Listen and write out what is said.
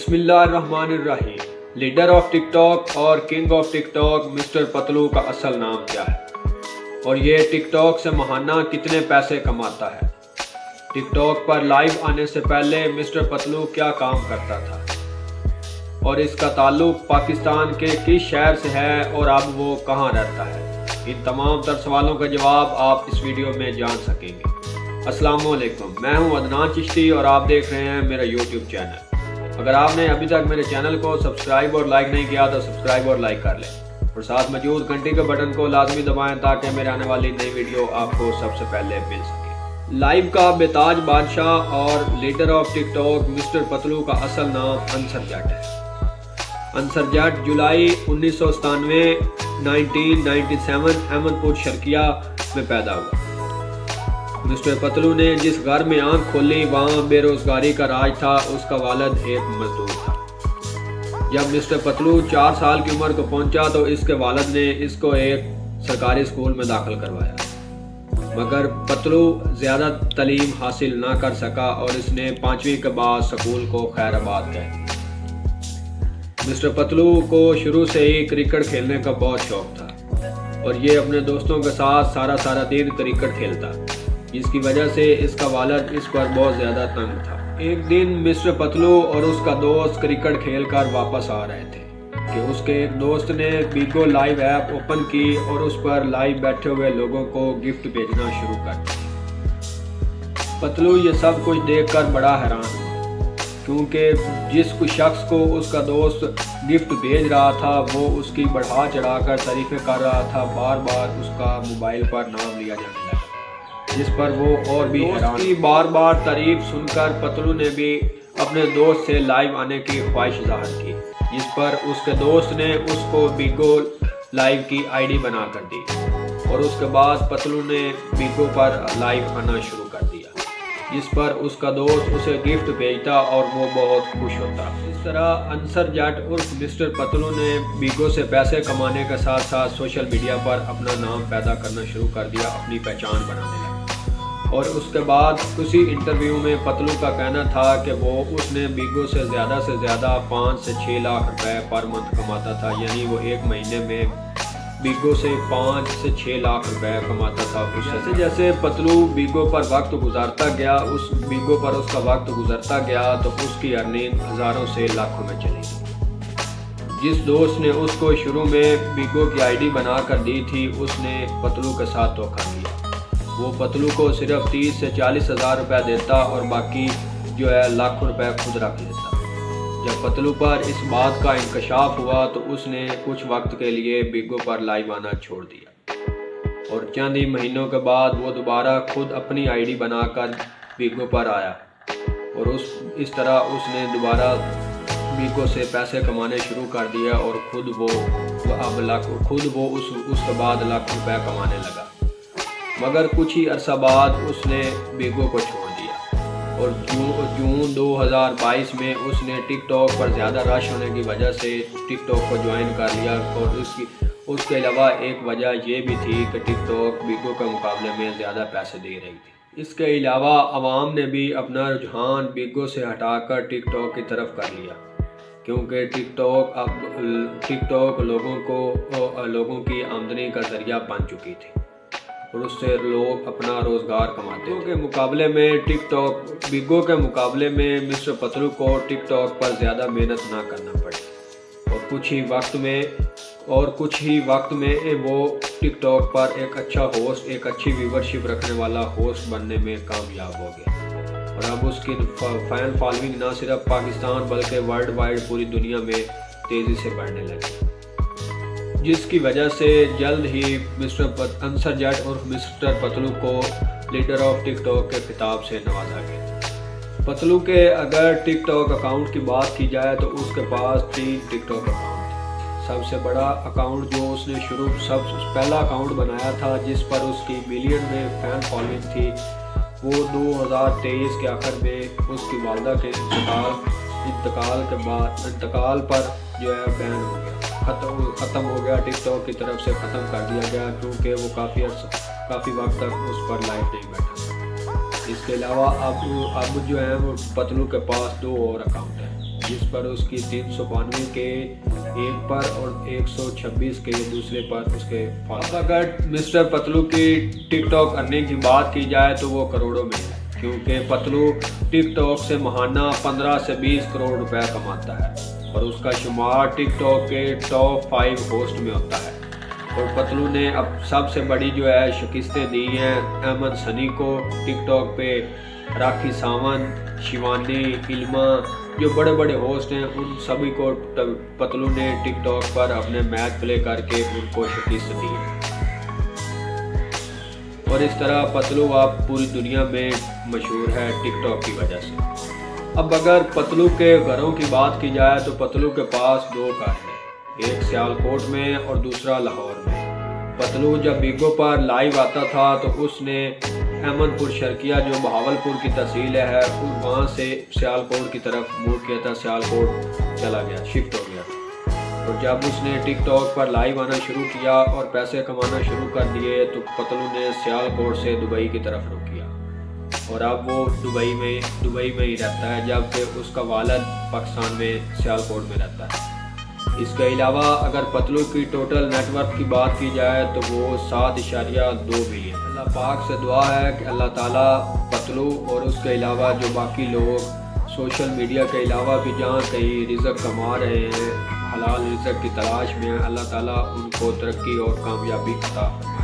बिस्मिल्लाहिर्रहमानिर्रहीम। Leader of tick tock और king of tick tock mister Patlu का असल नाम क्या है और ये टिक टॉक से माहाना कितने पैसे कमाता है? टिक टॉक पर लाइव आने से पहले मिस्टर पतलू क्या काम करता था और इसका ताल्लुक पाकिस्तान के किस शहर से है और अब वो कहाँ रहता है? इन तमाम तर सवालों का जवाब आप इस वीडियो में जान सकेंगे। अस्सलामुअलैकुम, मैं हूं अदनान चिश्ती और आप देख रहे हैं मेरा यूट्यूब चैनल। अगर आपने अभी तक मेरे चैनल को सब्सक्राइब और लाइक नहीं किया तो सब्सक्राइब और लाइक कर लें और साथ मौजूद घंटी के बटन को लाजमी दबाएं ताकि मेरे आने वाली नई वीडियो आपको सबसे पहले मिल सके। लाइव का बेताज बादशाह और leader of tick tock mister Patlu का असल नाम अंसर जट है। अंसर जट जुलाई 1997 अहमदपुर शर्किया में पैदा हुआ। मिस्टर पतलू ने जिस घर में आंख खोली वहाँ बेरोजगारी का राज था। उसका वालिद एक मजदूर था। जब मिस्टर पतलू 4 साल की उम्र को पहुंचा तो इसके वालिद ने इसको एक सरकारी स्कूल में दाखिल करवाया, मगर पतलू ज़्यादा तालीम हासिल ना कर सका और इसने 5वीं के बाद स्कूल को खैराबाद गए। मिस्टर पतलू को शुरू से ही क्रिकेट खेलने का बहुत शौक था और ये अपने दोस्तों के साथ सारा दिन क्रिकेट खेलता, जिसकी वजह से इसका वालिद इस पर बहुत ज़्यादा तंग था। एक दिन मिस्टर पतलू और उसका दोस्त क्रिकेट खेलकर वापस आ रहे थे कि उसके एक दोस्त ने बिगो लाइव ऐप ओपन की और उस पर लाइव बैठे हुए लोगों को गिफ्ट भेजना शुरू कर दिया। पतलू ये सब कुछ देखकर बड़ा हैरान हुआ, क्योंकि जिस कुछ शख्स को उसका दोस्त गिफ्ट भेज रहा था वो उसकी बढ़ा चढ़ाकर तारीफें कर रहा था। बार बार उसका मोबाइल पर नाम लिया जाने लगा, जिस पर वो और भी हैरान। की बार बार तारीफ सुनकर पतलू ने भी अपने दोस्त से लाइव आने की ख्वाहिश जाहिर की, जिस पर उसके दोस्त ने उसको बिगो लाइव की आईडी बना कर दी और उसके बाद पतलू ने बिगो पर लाइव आना शुरू कर दिया, जिस पर उसका दोस्त उसे गिफ्ट भेजता और वो बहुत खुश होता। इस तरह अंसर जट उर्फ मिस्टर पतलू ने बिगो से पैसे कमाने के साथ साथ सोशल मीडिया पर अपना नाम पैदा करना शुरू कर दिया, अपनी पहचान बनाने लगा। और उसके बाद उसी इंटरव्यू में पतलू का कहना था कि उसने बिगो से ज़्यादा 5 से 6 लाख रुपए पर मंथ कमाता था, यानी वो एक महीने में बिगो से 5 से 6 लाख रुपए कमाता था। जैसे जैसे पतलू बिगो पर वक्त गुजारता गया, उस बिगो पर उसका वक्त गुजरता गया तो उसकी अर्निंग हज़ारों से लाखों में चली गई। जिस दोस्त ने उसको शुरू में बिगो की आईडी बना कर दी थी उसने पतलू के साथ धोखा किया। वो पतलू को सिर्फ 30 से 40 हज़ार रुपये देता और बाकी जो है लाखों रुपए खुद रख लेता। जब पतलू पर इस बात का इंकशाफ हुआ तो उसने कुछ वक्त के लिए बिगो पर लाइव आना छोड़ दिया और चंद ही महीनों के बाद वो दोबारा खुद अपनी आईडी बनाकर बिगो पर आया और इस तरह उसने दोबारा बिगो से पैसे कमाने शुरू कर दिया और खुद वो उसके बाद लाखों रुपए कमाने लगा। मगर कुछ ही अरसा बाद उसने बिगो को छोड़ दिया और जून 2022 में उसने टिक टॉक पर ज़्यादा रश होने की वजह से टिक टॉक को ज्वाइन कर लिया। और उसके अलावा एक वजह ये भी थी कि टिक टॉक बिगो के मुकाबले में ज़्यादा पैसे दे रही थी। इसके अलावा आवाम ने भी अपना रुझान बिगो से हटाकर टिक टॉक की तरफ कर लिया, क्योंकि टिक टॉक लोगों की आमदनी का ज़रिया बन चुकी थी और उससे लोग अपना रोज़गार कमाते थे। बिगो के मुकाबले में मिस्टर पतलू को टिक टॉक पर ज़्यादा मेहनत ना करना पड़ी और कुछ ही वक्त में वो टिक टॉक पर एक अच्छा होस्ट, एक अच्छी व्यूवरशिप रखने वाला होस्ट बनने में कामयाब हो गया और अब उसकी फैन फॉलोइंग ना सिर्फ पाकिस्तान बल्कि वर्ल्ड वाइड पूरी दुनिया में तेज़ी से बढ़ने लगी, जिसकी वजह से जल्द ही मिस्टर अंसर जट और मिस्टर पतलू को लीडर ऑफ टिक टॉक के खिताब से नवाजा गया। पतलू के अगर टिक टॉक अकाउंट की बात की जाए तो उसके पास 3 टिक टॉक अकाउंट थे। सबसे बड़ा अकाउंट जो उसने पहला अकाउंट बनाया था जिस पर उसकी मिलियन में फ़ैन फॉलोइंग थी, वो 2023 के आखिर में उसकी वालदा के इंतकाल पर जो है बैन हो गया, ख़त्म हो गया, टिक टॉक की तरफ से ख़त्म कर दिया गया, क्योंकि वो काफ़ी वक्त तक उस पर लाइव नहीं बैठा। इसके अलावा अब जो है वो पतलू के पास 2 और अकाउंट हैं। جس پر اس کی 392 کے ایک پر اور 126 کے دوسرے پر اس کے فالوور۔ اگر مسٹر پتلو کی ٹک ٹاک ارننگ کی بات کی جائے تو وہ کروڑوں میں ہے، کیونکہ پتلو ٹک ٹاک سے ماہانہ 15 سے 20 کروڑ روپے کماتا ہے اور اس کا شمار ٹک ٹاک کے ٹاپ 5 ہوسٹ میں ہوتا ہے۔ اور پتلو نے اب سب سے بڑی جو ہے شکستیں دی ہیں احمد سنی کو ٹک ٹاک پہ، راکھی ساونت، شیوانی، علما، جو بڑے بڑے ہوسٹ ہیں ان سبھی کو پتلو نے ٹک ٹاک پر اپنے میچ پلے کر کے ان کو شکست دی ہے۔ اور اس طرح پتلو اب پوری دنیا میں مشہور ہے ٹک ٹاک کی وجہ سے۔ اب اگر پتلو کے گھروں کی بات کی جائے تو پتلو کے پاس 2 گھر ہیں، ایک سیالکوٹ میں اور دوسرا لاہور میں۔ پتلو جب بیگو پر لائیو آتا تھا تو اس نے احمد پور شرقیہ جو بہاولپور کی تحصیل ہے وہاں سے سیالکوٹ کی طرف موو کیا تھا، سیالکوٹ چلا گیا، شفٹ ہو گیا۔ اور جب اس نے ٹک ٹاک پر لائیو آنا شروع کیا اور پیسے کمانا شروع کر دیے تو پتلو نے سیالکوٹ سے دبئی کی طرف رخ کیا اور اب وہ دبئی میں ہی رہتا ہے، جبکہ اس کا والد پاکستان میں سیالکوٹ میں رہتا ہے۔ اس کے علاوہ اگر پتلو کی ٹوٹل نیٹ ورتھ کی بات کی جائے تو وہ 7.2 بلین۔ اللہ پاک سے دعا ہے کہ اللہ تعالیٰ پتلو اور اس کے علاوہ جو باقی لوگ سوشل میڈیا کے علاوہ بھی جہاں کہیں رزق کما رہے ہیں، حلال رزق کی تلاش میں ہیں، اللہ تعالیٰ ان کو ترقی اور کامیابی عطا فرمائے۔